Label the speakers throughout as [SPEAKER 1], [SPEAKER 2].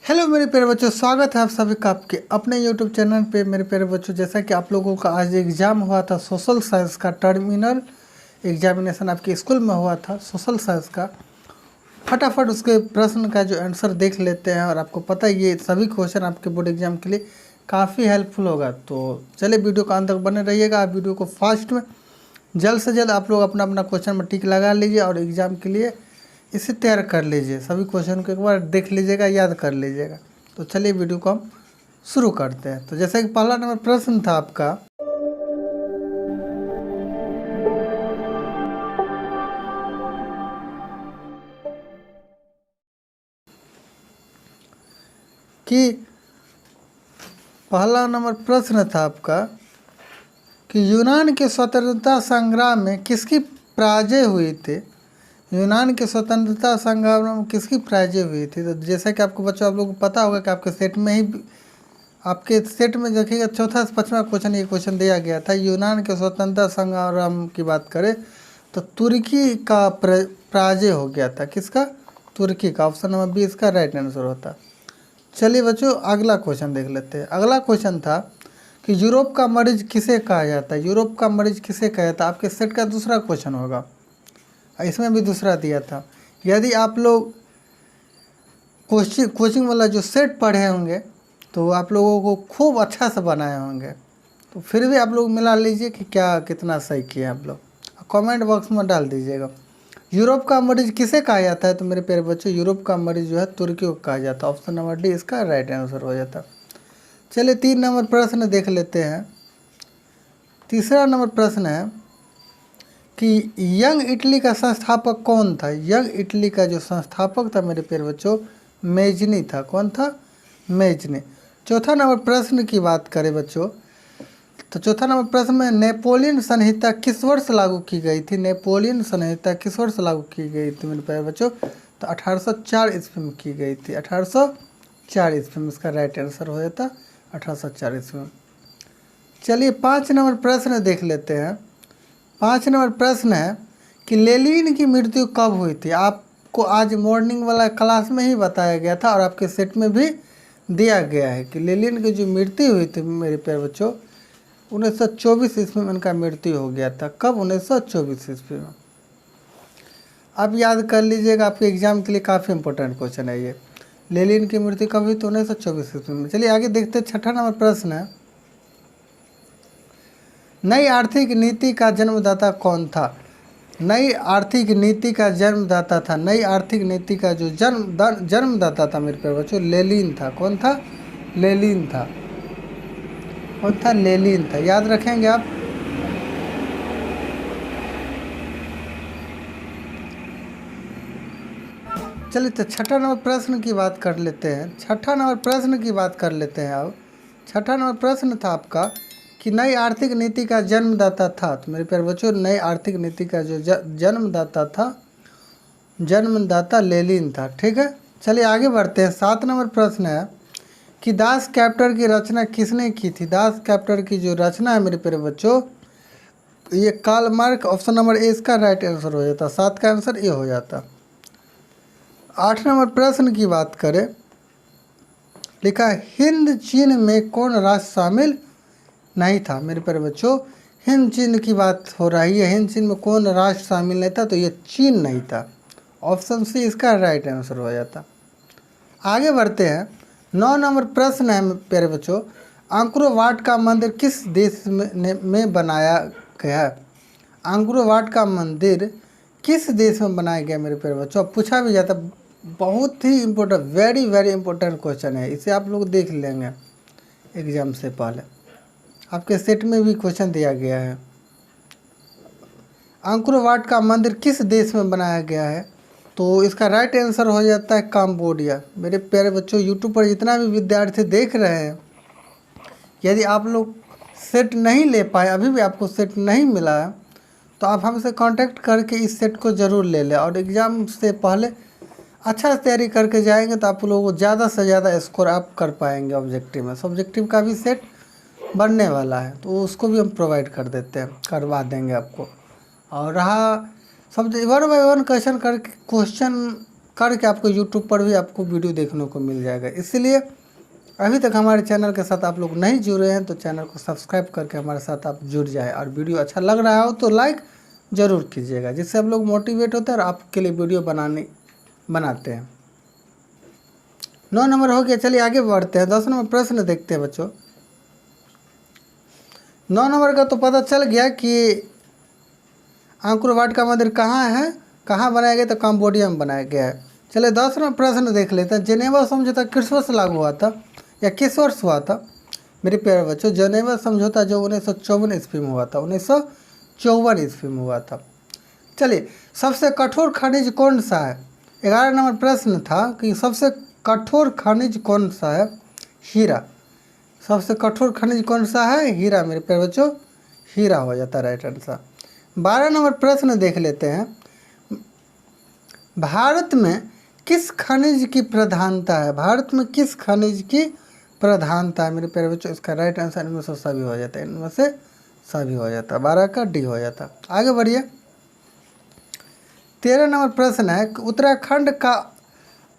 [SPEAKER 1] Hello मेरे प्यारे बच्चों, स्वागत है आप सभी का आपके अपने यूट्यूब चैनल पे। मेरे प्यारे बच्चों, जैसा कि आप लोगों का आज एग्ज़ाम हुआ था सोशल साइंस का, टर्मिनल एग्जामिनेशन आपके स्कूल में हुआ था सोशल साइंस का। फटाफट उसके प्रश्न का जो आंसर देख लेते हैं। और आपको पता है ये सभी क्वेश्चन आपके बोर्ड एग्जाम के लिए काफ़ी हेल्पफुल होगा। तो चलिए वीडियो का अंत तक बने रहिएगा। आप वीडियो को फास्ट में जल्द से जल्द आप लोग अपना अपना क्वेश्चन में टिक लगा लीजिए और एग्ज़ाम के लिए इसे तैयार कर लीजिए। सभी क्वेश्चन को एक बार देख लीजिएगा, याद कर लीजिएगा। तो चलिए वीडियो को हम शुरू करते हैं। तो जैसे कि पहला नंबर प्रश्न था आपका कि पहला नंबर प्रश्न था आपका कि यूनान के स्वतंत्रता संग्राम में किसकी पराजय हुई थी। यूनान के स्वतंत्रता संग्राम में किसकी पराजय हुई थी। तो जैसा कि आपको बच्चों आप लोगों को पता होगा कि आपके सेट में देखिएगा चौथा से पाँचवा क्वेश्चन ये क्वेश्चन दिया गया था। यूनान के स्वतंत्रता संग्राम की बात करें तो तुर्की का पराजय हो गया था। किसका? तुर्की का। ऑप्शन नंबर बी इसका राइट आंसर होता। चलिए बच्चों अगला क्वेश्चन देख लेते हैं। अगला क्वेश्चन था कि यूरोप का मरीज किसे कहा जाता है। यूरोप का मरीज किसे कहा जाता है। आपके सेट का दूसरा क्वेश्चन होगा, इसमें भी दूसरा दिया था। यदि आप लोग कोचिंग वाला जो सेट पढ़े होंगे तो आप लोगों को खूब अच्छा से बनाए होंगे। तो फिर भी आप लोग मिला लीजिए कि क्या कितना सही किया आप लोग, कमेंट बॉक्स में डाल दीजिएगा। यूरोप का मरीज किसे कहा जाता है। तो मेरे प्यारे बच्चों यूरोप का मरीज जो है तुर्की को कहा जाता है। ऑप्शन नंबर डी इसका राइट आंसर हो जाता। चलिए 3 नंबर प्रश्न देख लेते हैं। तीसरा नंबर प्रश्न है कि यंग इटली का संस्थापक कौन था। यंग इटली का जो संस्थापक था मेरे प्यारे बच्चों मेजनी था। कौन था? मेजनी। चौथा नंबर प्रश्न की बात करें बच्चों तो चौथा नंबर प्रश्न में नेपोलियन संहिता किस वर्ष लागू की गई थी। नेपोलियन संहिता किस वर्ष लागू की गई थी मेरे प्यारे बच्चों। तो 1804 ईस्वी में की गई थी। 1804 ईस्वी में इसका राइट आंसर हो जाता 1804 ईस्वी में। चलिए 5 नंबर प्रश्न देख लेते हैं। 5 नंबर प्रश्न है कि लेनिन की मृत्यु कब हुई थी। आपको आज मॉर्निंग वाला क्लास में ही बताया गया था और आपके सेट में भी दिया गया है कि लेनिन की जो मृत्यु हुई थी मेरे प्यारे बच्चों 1924 ईस्वी में इनका मृत्यु हो गया था। कब? 1924 ईस्वी में। आप याद कर लीजिएगा, आपके एग्जाम के लिए काफ़ी इंपॉर्टेंट क्वेश्चन है ये। लेनिन की मृत्यु कब हुई? तो 1924 ईस्वी में। चलिए आगे देखते हैं। छठा नंबर प्रश्न है नई आर्थिक नीति का जन्मदाता कौन था। नई आर्थिक नीति का जन्मदाता था। नई आर्थिक नीति का जो जन्मदाता था मेरे प्यारे बच्चों लेनिन था। कौन था? लेनिन था। कौन था? लेनिन था। याद रखेंगे आप। चलिए तो छठा नंबर प्रश्न की बात कर लेते हैं। छठा नंबर प्रश्न की बात कर लेते हैं अब। छठा नंबर प्रश्न था आपका कि नई आर्थिक नीति का जन्मदाता था। तो मेरे प्यारे बच्चों नई आर्थिक नीति का जो जन्मदाता लेनिन था। ठीक है, चलिए आगे बढ़ते हैं। 7 नंबर प्रश्न है कि दास कैपिटल की रचना किसने की थी। दास कैपिटल की जो रचना है मेरे प्यारे बच्चों ये Karl Marx. Option number A इसका राइट आंसर हो जाता। 7 का आंसर ए हो जाता। 8 नंबर प्रश्न की बात करें, लिखा हिंद चीन में कौन राष्ट्र शामिल नहीं था। मेरे प्यारे बच्चों हिंद चीन की बात हो रही है। हिंद चीन में कौन राष्ट्र शामिल नहीं था। तो ये चीन नहीं था। ऑप्शन सी इसका राइट आंसर हो जाता। आगे बढ़ते हैं। 9 नंबर प्रश्न है प्यारे बच्चों अंकुर वाट का मंदिर किस देश में बनाया गया है। अंकुर वाट का मंदिर किस देश में बनाया गया मेरे प्यारे बच्चों। पूछा भी जाता, बहुत ही important, very very important question है। इसे आप लोग देख लेंगे एग्जाम से पहले, आपके सेट में भी क्वेश्चन दिया गया है। अंकुर वाट का मंदिर किस देश में बनाया गया है। तो इसका राइट आंसर हो जाता है कंबोडिया। मेरे प्यारे बच्चों यूट्यूब पर जितना भी विद्यार्थी देख रहे हैं, यदि आप लोग सेट नहीं ले पाए, अभी भी आपको सेट नहीं मिला है, तो आप हमसे कांटेक्ट करके इस सेट को ज़रूर ले लें। और एग्ज़ाम से पहले अच्छा से तैयारी करके जाएंगे तो आप लोगों को ज़्यादा से ज़्यादा स्कोर आप कर पाएंगे ऑब्जेक्टिव में। सब्जेक्टिव का भी सेट बनने वाला है तो उसको भी हम प्रोवाइड कर देते हैं, करवा देंगे आपको। और रहा सब्जेक्ट 1 बाय 1 क्वेश्चन करके क्वेश्चन करके आपको यूट्यूब पर भी आपको वीडियो देखने को मिल जाएगा। इसीलिए अभी तक हमारे चैनल के साथ आप लोग नहीं जुड़े हैं तो चैनल को सब्सक्राइब करके हमारे साथ आप जुड़ जाए, और वीडियो अच्छा लग रहा हो तो लाइक ज़रूर कीजिएगा, जिससे हम लोग मोटिवेट होते हैं और आपके लिए वीडियो बनाते हैं। 9 नंबर हो गया। चलिए आगे बढ़ते हैं। 10 नंबर प्रश्न देखते हैं बच्चों। 9 नंबर का तो पता चल गया कि अंकुर वाट का मंदिर कहाँ है, कहाँ बनाया गया, तो कंबोडिया में बनाया गया है। चलिए 10 नंबर प्रश्न देख लेते हैं। जेनेवा समझौता किस वर्ष लागू हुआ था या किस वर्ष हुआ था मेरे प्यारे बच्चों? जेनेवा समझौता जो 1954 ईस्वी में हुआ था, 1954 ईस्वी में हुआ था। चलिए सबसे कठोर खनिज कौन सा है? 11 नंबर प्रश्न था कि सबसे कठोर खनिज कौन सा है? हीरा। सबसे कठोर खनिज कौन सा है? हीरा मेरे प्यारे बच्चों, हीरा हो जाता है राइट आंसर। 12 नंबर प्रश्न देख लेते हैं। भारत में किस खनिज की प्रधानता है? भारत में किस खनिज की प्रधानता है मेरे प्यारे बच्चों? इसका राइट आंसर इनमें से सभी हो जाता है, इनमें से सभी हो जाता है। 12 का डी हो जाता। आगे बढ़िए। 13 नंबर प्रश्न है कि उत्तराखंड का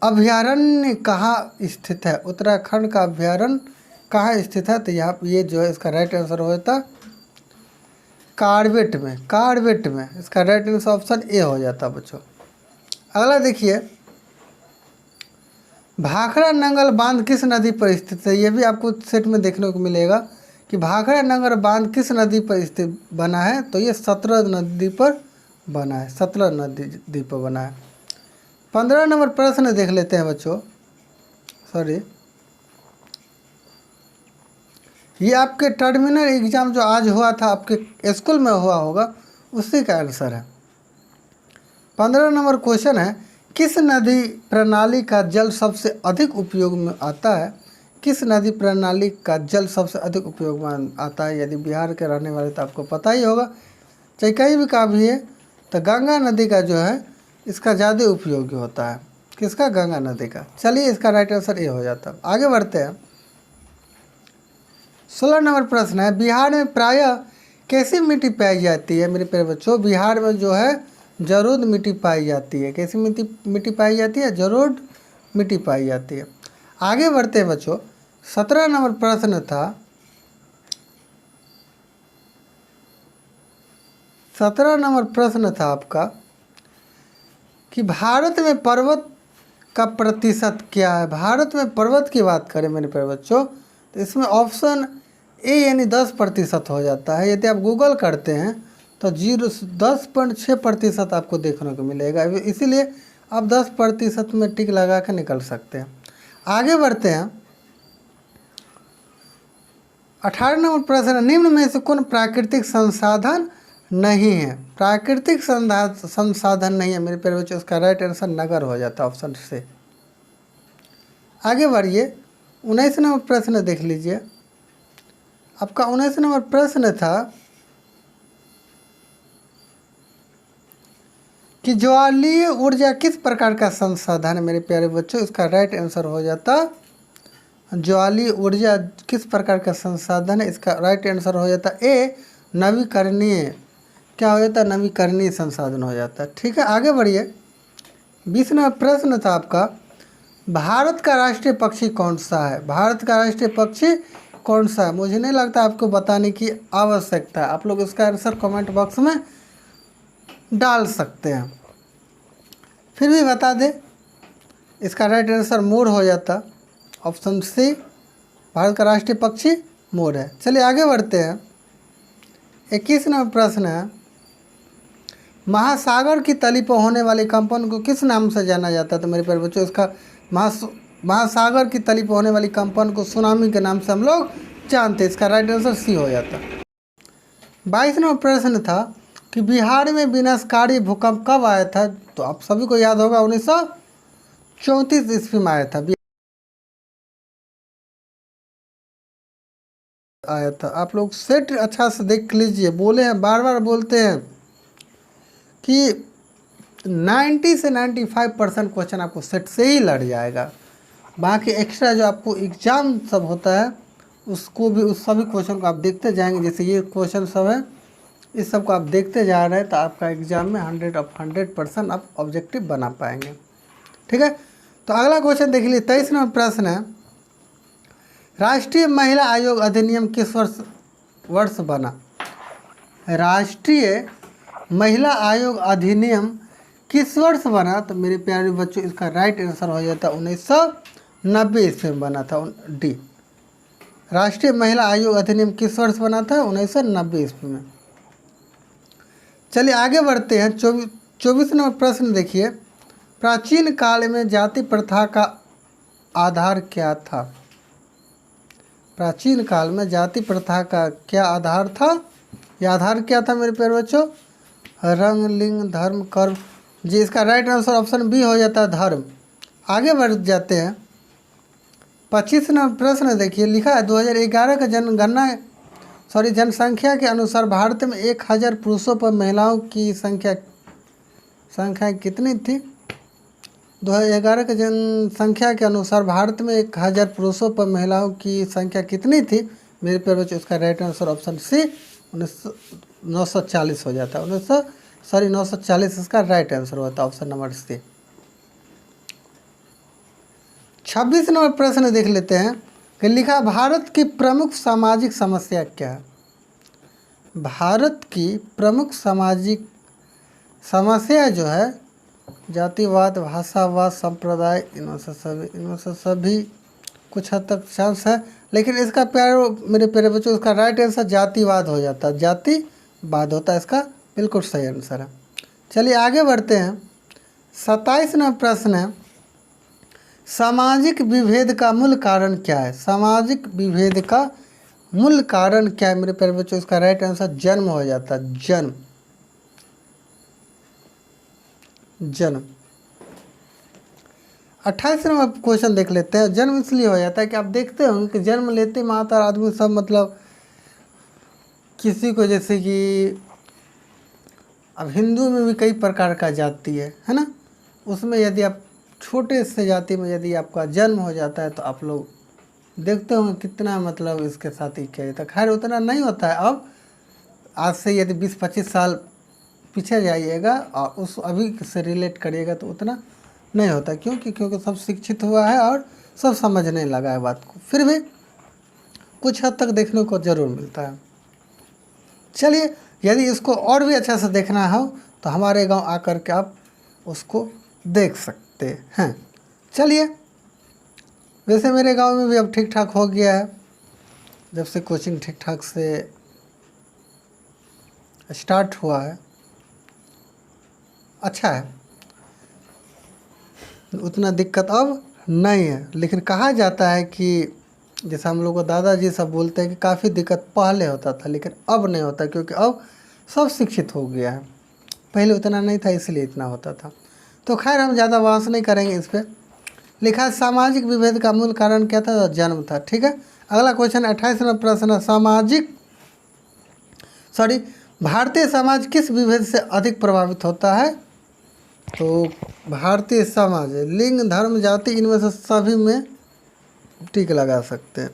[SPEAKER 1] अभयारण्य कहाँ स्थित है? उत्तराखंड का अभयारण्य कहाँ स्थित है? तो यहाँ ये जो है इसका राइट आंसर हो जाता कार्बेट में, कार्बेट में। इसका राइट आंसर ऑप्शन ए हो जाता बच्चों। अगला देखिए, भाखड़ा नंगल बांध किस नदी पर स्थित है? ये भी आपको सेट में देखने को मिलेगा कि भाखड़ा नंगल बांध किस नदी पर स्थित बना है, तो ये सतलज नदी पर बना है, सतलज नदी पर बना है। 15 नंबर प्रश्न देख लेते हैं बच्चों। सॉरी, ये आपके टर्मिनल एग्जाम जो आज हुआ था आपके स्कूल में हुआ होगा, उसी का आंसर है। 15 नंबर क्वेश्चन है, किस नदी प्रणाली का जल सबसे अधिक उपयोग में आता है? किस नदी प्रणाली का जल सबसे अधिक उपयोग में आता है? यदि बिहार के रहने वाले तो आपको पता ही होगा, चाहे कहीं भी का भी है, तो गंगा नदी का जो है इसका ज़्यादा उपयोगी होता है। किसका? गंगा नदी का। चलिए इसका राइट आंसर ये हो जाता है। आगे बढ़ते हैं। 16 नंबर प्रश्न है, बिहार में प्रायः कैसी मिट्टी पाई जाती है मेरे प्यारे बच्चों? बिहार में जो है जरोद मिट्टी पाई जाती है। कैसी मिट्टी पाई जाती है? जरोद मिट्टी पाई जाती है। आगे बढ़ते हैं बच्चों। 17 नंबर प्रश्न था, 17 नंबर प्रश्न था आपका कि भारत में पर्वत का प्रतिशत क्या है? भारत में पर्वत की बात करें मेरे प्यारे बच्चों, तो इसमें ऑप्शन ए यानी 10% हो जाता है। यदि आप गूगल करते हैं तो 10.6% आपको देखने को मिलेगा। इसीलिए आप 10% में टिक लगा कर निकल सकते हैं। आगे बढ़ते हैं। 18 नंबर प्रश्न, निम्न में से कौन प्राकृतिक संसाधन नहीं है? प्राकृतिक संसाधन नहीं है मेरे प्यारे बच्चों, उसका राइट आंसर नगर हो जाता है, ऑप्शन से। आगे बढ़िए। 19 नंबर प्रश्न देख लीजिए। आपका 19 नंबर प्रश्न था कि ज्वालीय ऊर्जा किस प्रकार का संसाधन है मेरे प्यारे बच्चों? इसका राइट आंसर हो जाता ज्वालीय ऊर्जा किस प्रकार का संसाधन है? इसका राइट आंसर हो जाता ए नवीकरणीय। क्या हो जाता है? नवीकरणीय संसाधन हो जाता है। ठीक है, आगे बढ़िए। 20 नंबर प्रश्न था आपका, भारत का राष्ट्रीय पक्षी कौन सा है? भारत का राष्ट्रीय पक्षी कौन सा है? मुझे नहीं लगता आपको बताने की आवश्यकता है, आप लोग इसका आंसर कमेंट बॉक्स में डाल सकते हैं। फिर भी बता दें, इसका राइट आंसर मोर हो जाता, ऑप्शन सी। भारत का राष्ट्रीय पक्षी मोर है। चलिए आगे बढ़ते हैं। 21 नंबर प्रश्न है, महासागर की तली पर होने वाली कंपन को किस नाम से जाना जाता है? तो मेरे प्यारे बच्चों, इसका महासागर की तली पर होने वाली कंपन को सुनामी के नाम से हम लोग जानते हैं। इसका राइट आंसर सी हो जाता। 22 नंबर प्रश्न था कि बिहार में विनाशकारी भूकंप कब आया था? तो आप सभी को याद होगा 1934 ईस्वी में आया था। आप लोग सेट अच्छा से देख लीजिए, बोले हैं बार बार बोलते हैं कि 90 से 95% क्वेश्चन आपको सेट से ही लड़ जाएगा। बाकी एक्स्ट्रा जो आपको एग्ज़ाम सब होता है उसको भी, उस सभी क्वेश्चन को आप देखते जाएंगे। जैसे ये क्वेश्चन सब है, इस सब को आप देखते जा रहे हैं तो आपका एग्ज़ाम में 100% आप ऑब्जेक्टिव बना पाएंगे। ठीक है। तो अगला क्वेश्चन देख लीजिए, 23 नंबर प्रश्न है, राष्ट्रीय महिला आयोग अधिनियम किस वर्ष बना? राष्ट्रीय महिला आयोग अधिनियम किस वर्ष बना? तो मेरे प्यारे बच्चों इसका राइट आंसर हो जाता 1990 ईस्वी में बना था। डी, राष्ट्रीय महिला आयोग अधिनियम किस वर्ष बना था? 1990 ईस्वी में। चलिए आगे बढ़ते हैं। 24 नंबर प्रश्न देखिए, प्राचीन काल में जाति प्रथा का आधार क्या था? प्राचीन काल में जाति प्रथा का क्या आधार था? यह आधार क्या था मेरे प्यारे बच्चों? रंग, लिंग, धर्म, कर्म। जी, इसका राइट आंसर ऑप्शन बी हो जाता है धर्म। आगे बढ़ जाते हैं। 25 नंबर प्रश्न देखिए, लिखा है 2011 का जनसंख्या के अनुसार भारत में 1000 पुरुषों पर महिलाओं की संख्या कितनी थी? 2011 के जनसंख्या के अनुसार भारत में 1000 पुरुषों पर महिलाओं की संख्या कितनी थी? मेरे प्यारे बच्चों इसका राइट आंसर ऑप्शन सी 940 हो जाता है। 940 इसका राइट आंसर होता है, ऑप्शन नंबर सी। 26 नंबर प्रश्न देख लेते हैं कि लिखा, भारत की प्रमुख सामाजिक समस्या क्या है? भारत की प्रमुख सामाजिक समस्या जो है जातिवाद, भाषावाद, संप्रदाय, इनमें से सभी कुछ हद तक चांस है, लेकिन इसका मेरे प्यारे बच्चों इसका राइट आंसर जातिवाद हो जाता है। जातिवाद होता है इसका बिल्कुल सही आंसर है। चलिए आगे बढ़ते हैं। 27 नंबर प्रश्न है, सामाजिक विभेद का मूल कारण क्या है? सामाजिक विभेद का मूल कारण क्या है मेरे प्यारे बच्चों? इसका राइट आंसर जन्म हो जाता है। जन्म। 28 नंबर क्वेश्चन देख लेते हैं। जन्म इसलिए हो जाता है कि आप देखते होंगे कि जन्म लेते माता आदमी सब मतलब किसी को, जैसे कि अब हिंदू में भी कई प्रकार का जाति है ना, उसमें यदि आप छोटे से जाति में यदि आपका जन्म हो जाता है तो आप लोग देखते होंगे कितना मतलब इसके साथ ही किया जाता है। खैर उतना नहीं होता है अब, आज से यदि 20-25 साल पीछे जाइएगा और उस अभी से रिलेट करिएगा तो उतना नहीं होता। क्योंकि सब शिक्षित हुआ है और सब समझने लगा है बात को, फिर भी कुछ हद तक देखने को ज़रूर मिलता है। चलिए यदि इसको और भी अच्छा से देखना हो तो हमारे गांव आकर के आप उसको देख सकते हैं। चलिए, वैसे मेरे गांव में भी अब ठीक ठाक हो गया है, जब से कोचिंग ठीक ठाक से स्टार्ट हुआ है, अच्छा है, उतना दिक्कत अब नहीं है। लेकिन कहा जाता है कि जैसे हम लोग को दादाजी सब बोलते हैं कि काफ़ी दिक्कत पहले होता था, लेकिन अब नहीं होता, क्योंकि अब सब शिक्षित हो गया है। पहले उतना नहीं था इसलिए इतना होता था। तो खैर हम ज़्यादा बहस नहीं करेंगे इस पर। लिखा है सामाजिक विभेद का मूल कारण क्या था? जन्म था। ठीक है। अगला क्वेश्चन 28 नंबर प्रश्न, भारतीय समाज किस विभेद से अधिक प्रभावित होता है? तो भारतीय समाज लिंग, धर्म, जाति, इनमें से सभी में टिक लगा सकते हैं,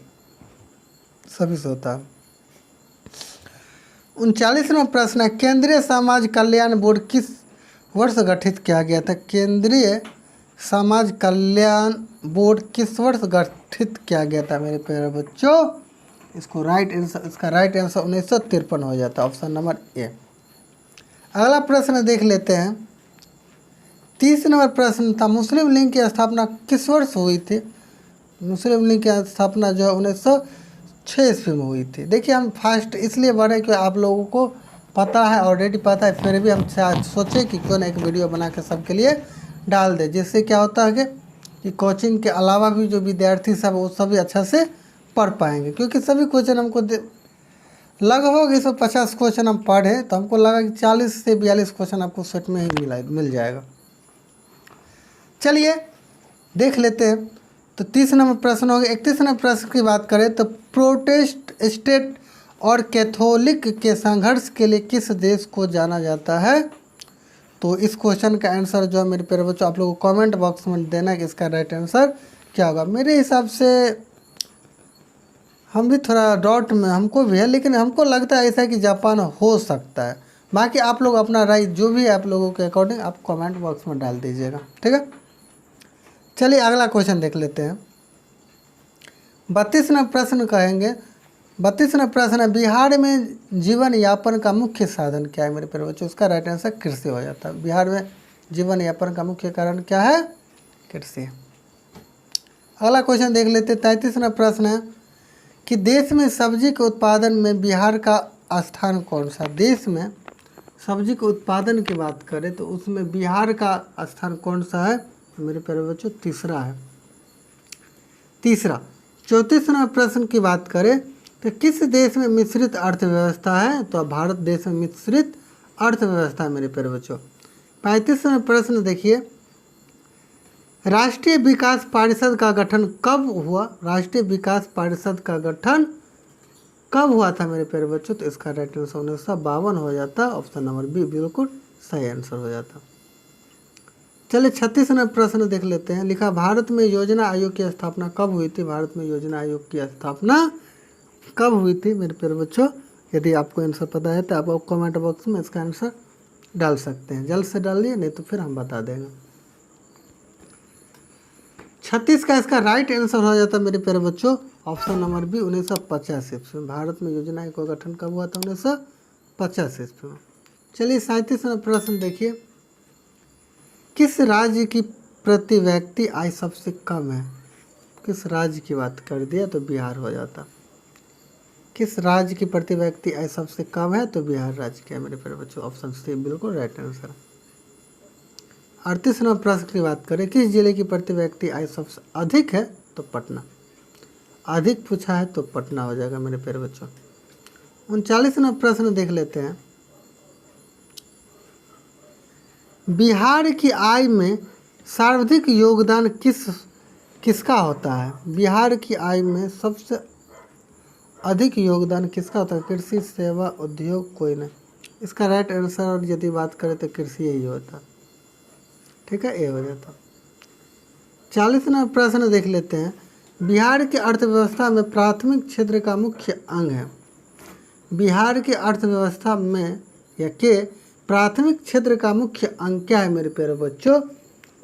[SPEAKER 1] सभी से होता है। 39 नंबर प्रश्न है, केंद्रीय समाज कल्याण बोर्ड किस वर्ष गठित किया गया था? केंद्रीय समाज कल्याण बोर्ड किस वर्ष गठित किया गया था मेरे प्यारे बच्चों? इसका राइट आंसर 1953 हो जाता है, ऑप्शन नंबर ए। अगला प्रश्न देख लेते हैं। 30 नंबर प्रश्न था, मुस्लिम लीग की स्थापना किस वर्ष हुई थी? मुस्लिम लीग की स्थापना जो है 1906 ईस्वी में हुई थी। देखिए हम फास्ट इसलिए बढ़े कि आप लोगों को पता है, ऑलरेडी पता है, फिर भी हम सोचे कि क्यों ना एक वीडियो बना के सबके लिए डाल दे, जिससे क्या होता है कि कोचिंग के अलावा भी जो विद्यार्थी सब वो सभी अच्छा से पढ़ पाएंगे। क्योंकि सभी क्वेश्चन हमको लगभग 150 क्वेश्चन हम पढ़े तो हमको लगा कि 40 से 42 क्वेश्चन आपको सेट में ही मिल जाएगा। चलिए देख लेते हैं। तो 30 नंबर प्रश्न हो गया। 31 नंबर प्रश्न की बात करें तो प्रोटेस्ट स्टेट और कैथोलिक के संघर्ष के लिए किस देश को जाना जाता है? तो इस क्वेश्चन का आंसर जो है मेरे प्यारे बच्चों आप लोगों को कमेंट बॉक्स में देना कि इसका राइट आंसर क्या होगा। मेरे हिसाब से हम भी थोड़ा डाउट में हमको भी है, लेकिन हमको लगता है ऐसा कि जापान हो सकता है। बाकी आप लोग अपना राय जो भी है आप लोगों के अकॉर्डिंग आप कमेंट बॉक्स में डाल दीजिएगा, ठीक है। चलिए अगला क्वेश्चन देख लेते हैं। 32वां प्रश्न कहेंगे, 32वां प्रश्न है, बिहार में जीवन यापन का मुख्य साधन क्या है मेरे प्यारे बच्चों? उसका राइट आंसर कृषि हो जाता है। बिहार में जीवन यापन का मुख्य कारण क्या है? कृषि। अगला क्वेश्चन देख लेते हैं। 33वां प्रश्न है कि देश में सब्जी के उत्पादन में बिहार का स्थान कौन सा? देश में सब्जी के उत्पादन की बात करें तो उसमें बिहार का स्थान कौन सा है मेरे प्यारे बच्चों? तीसरा है। तीसरा। 34वां प्रश्न की बात करें तो किस देश में मिश्रित अर्थव्यवस्था है? तो भारत देश में मिश्रित अर्थव्यवस्था है मेरे प्यारे बच्चों। 35वां प्रश्न देखिए, राष्ट्रीय विकास परिषद का गठन कब हुआ? राष्ट्रीय विकास परिषद का गठन कब हुआ था मेरे प्यारे बच्चों? तो इसका राइट आंसर 1952 हो जाता। ऑप्शन नंबर बी बिल्कुल सही आंसर हो जाता। चलिए 36वां प्रश्न देख लेते हैं। लिखा, भारत में योजना आयोग की स्थापना कब हुई थी? भारत में योजना आयोग की स्थापना कब हुई थी मेरे प्यारे बच्चों? यदि आपको आंसर पता है तो आप कमेंट बॉक्स में इसका आंसर डाल सकते हैं। जल्द से डालिए, नहीं तो फिर हम बता देंगे। 36 का इसका राइट आंसर हो जाता मेरे प्यारे बच्चों। ऑप्शन नंबर बी 1950 ईस्वी में। भारत में योजना आयोग का गठन कब हुआ था? 1950 ईस्वी में। चलिए 37वां प्रश्न देखिए, किस राज्य की प्रति व्यक्ति आय सबसे कम है? किस राज्य की बात कर दिया तो बिहार हो जाता। किस राज्य की प्रति व्यक्ति आय सबसे कम है? तो बिहार राज्य का है मेरे प्यारे बच्चों। ऑप्शन सी बिल्कुल राइट आंसर। 38वां प्रश्न की बात करें, किस जिले की प्रति व्यक्ति आय सबसे अधिक है? तो पटना। अधिक पूछा है तो पटना हो जाएगा मेरे प्यारे बच्चों। 39वां प्रश्न देख लेते हैं। बिहार की आय में सर्वाधिक योगदान किसका होता है? बिहार की आय में सबसे अधिक योगदान किसका होता है? कृषि, सेवा, उद्योग, कोई नहीं। इसका राइट आंसर यदि बात करें तो कृषि यही होता। ठीक है, ए हो जाता। 40वां प्रश्न देख लेते हैं। बिहार की अर्थव्यवस्था में प्राथमिक क्षेत्र का मुख्य अंग है। बिहार की अर्थव्यवस्था में या के प्राथमिक क्षेत्र का मुख्य अंग क्या है मेरे प्यारे बच्चों?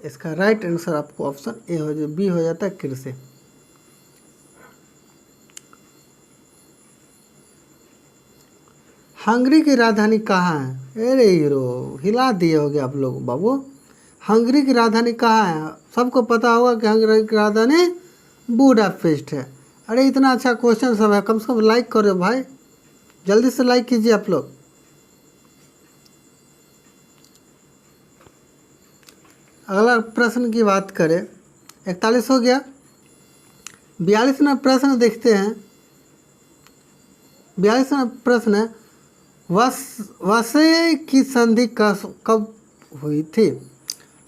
[SPEAKER 1] इसका राइट आंसर आपको ऑप्शन ए हो जाए, बी हो जाता है कृषि। हंगरी की राजधानी कहाँ है? अरे हीरो हिला दिए होगे आप लोग बाबू। हंगरी की राजधानी कहाँ है? सबको पता होगा कि हंगरी की राजधानी बुडापेस्ट है। अरे इतना अच्छा क्वेश्चन सब है, कम से कम लाइक करो भाई, जल्दी से लाइक कीजिए आप लोग। अगला प्रश्न की बात करें, 41 हो गया। 42वां प्रश्न देखते हैं। 42वां प्रश्न है, वसई की संधि कब हुई थी?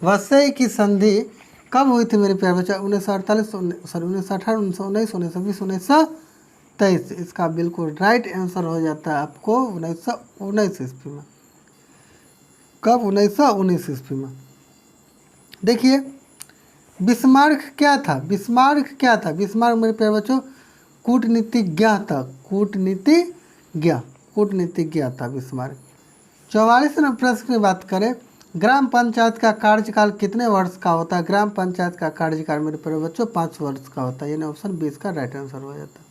[SPEAKER 1] वसई की संधि कब हुई थी मेरे प्यारे बच्चा? 1948, 1918, 1919, 1920, 1923। इसका बिल्कुल राइट आंसर हो जाता है आपको 1919 ईस्वी में। कब? 1919 ईस्वी में। देखिए बिस्मार्क क्या था? बिस्मार्क क्या था? बिस्मार्क मेरे प्यारे बच्चों कूटनीतिज्ञ था। कूटनीतिज्ञ था बिस्मार्क। 44वां प्रश्न की बात करें, ग्राम पंचायत का कार्यकाल कितने वर्ष का होता है? ग्राम पंचायत का कार्यकाल मेरे प्यारे बच्चों 5 वर्ष का होता है, यानी ऑप्शन 20 का राइट आंसर हो जाता है।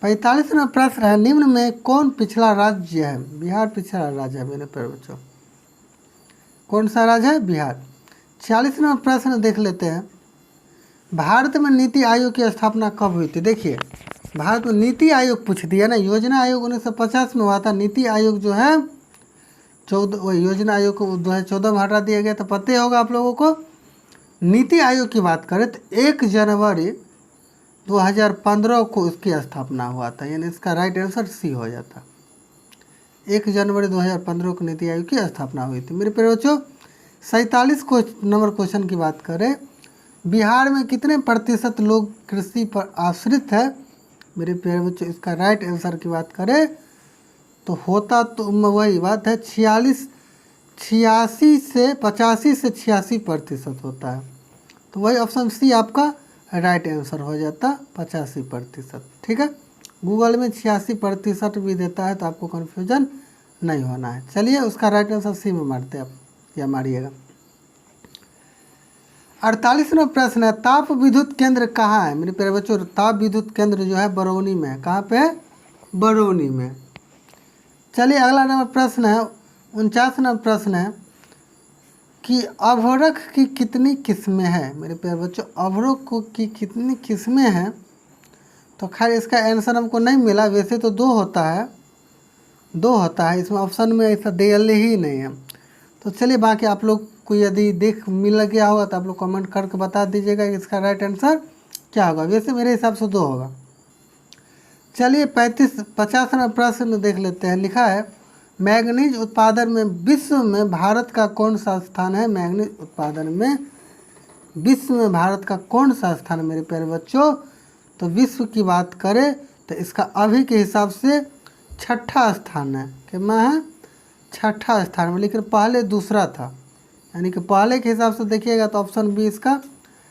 [SPEAKER 1] 45वां प्रश्न है, निम्न में कौन पिछड़ा राज्य है? बिहार पिछड़ा राज्य है मेरे प्यारे बच्चों। कौन सा राज्य है? बिहार। 46वां प्रश्न देख लेते हैं। भारत में नीति आयोग की स्थापना कब हुई थी? देखिए भारत में नीति आयोग पूछ दिया ना, योजना आयोग 1950 में हुआ था। नीति आयोग जो है 14, योजना आयोग को 2014 में हटा दिया गया, तो पता ही होगा आप लोगों को। नीति आयोग की बात करें तो 1 जनवरी 2015 को इसकी स्थापना हुआ था, यानी इसका राइट आंसर सी हो जाता। 1 जनवरी 2015 को नीति आयोग की स्थापना हुई थी। मेरे प्यारे बच्चों 47 नंबर क्वेश्चन की बात करें, बिहार में कितने प्रतिशत लोग कृषि पर आश्रित है? मेरे प्यारे बच्चों इसका राइट आंसर की बात करें तो होता तो वही बात है 86 से 86% होता है, तो वही ऑप्शन सी आपका राइट आंसर हो जाता 85%। ठीक है, गूगल में 86% भी देता है तो आपको कन्फ्यूजन नहीं होना है। चलिए उसका राइट आंसर सी में मारते हैं आप, या मारिएगा। 48वां प्रश्न है, ताप विद्युत केंद्र कहाँ है मेरे प्यारे बच्चों? ताप विद्युत केंद्र जो है बरौनी में है। कहाँ पे है? बरौनी में। चलिए अगला नंबर प्रश्न है, 49वां प्रश्न है कि अभ्रक की कितनी किस्में हैं मेरे प्यारे बच्चों? अभ्रक की कितनी किस्में हैं? तो खैर इसका आंसर हमको नहीं मिला, वैसे तो 2 होता है, 2 होता है, इसमें ऑप्शन में ऐसा दिया ही नहीं है। तो चलिए बाकी आप लोग को यदि देख मिल गया होगा तो आप लोग कमेंट करके बता दीजिएगा कि इसका राइट आंसर क्या होगा। वैसे मेरे हिसाब से 2 होगा। चलिए 50वां प्रश्न देख लेते हैं। लिखा है, मैंगनीज उत्पादन में विश्व में भारत का कौन सा स्थान है? मैंगनीज उत्पादन में विश्व में भारत का कौन सा स्थान है मेरे प्यारे बच्चों? तो विश्व की बात करें तो इसका अभी के हिसाब से 6ठा स्थान है। कि मैं है 6ठा स्थान में, लेकिन पहले दूसरा था, यानी कि पहले के हिसाब से देखिएगा तो ऑप्शन बी इसका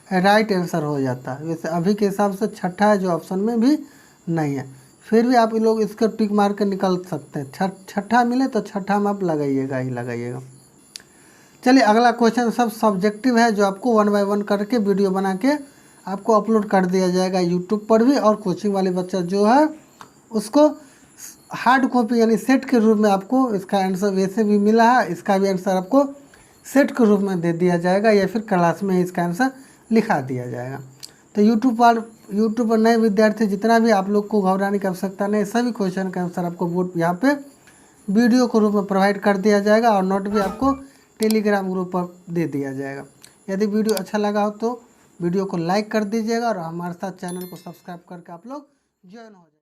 [SPEAKER 1] राइट आंसर हो जाता है। वैसे अभी के हिसाब से 6ठा है जो ऑप्शन में भी नहीं है, फिर भी आप लोग इसको टिक मार के निकल सकते हैं। 6ठा मिले तो 6ठा में आप लगाइएगा ही लगाइएगा। चलिए अगला क्वेश्चन सब सब्जेक्टिव है, जो आपको 1 बाय 1 करके वीडियो बना के आपको अपलोड कर दिया जाएगा यूट्यूब पर भी, और कोचिंग वाले बच्चा जो है उसको हार्ड कॉपी यानी सेट के रूप में आपको इसका आंसर वैसे भी मिला है, इसका भी आंसर आपको सेट के रूप में दे दिया जाएगा, या फिर क्लास में ही इसका आंसर लिखा दिया जाएगा। तो यूट्यूब पर नए विद्यार्थी जितना भी, आप लोग को घबराने की आवश्यकता नहीं, सभी क्वेश्चन का आंसर आपको बोर्ड यहाँ पे वीडियो के रूप में प्रोवाइड कर दिया जाएगा, और नोट भी आपको टेलीग्राम ग्रुप पर दे दिया जाएगा। यदि वीडियो अच्छा लगा हो तो वीडियो को लाइक कर दीजिएगा, और हमारे साथ चैनल को सब्सक्राइब करके आप लोग ज्वाइन हो जाए।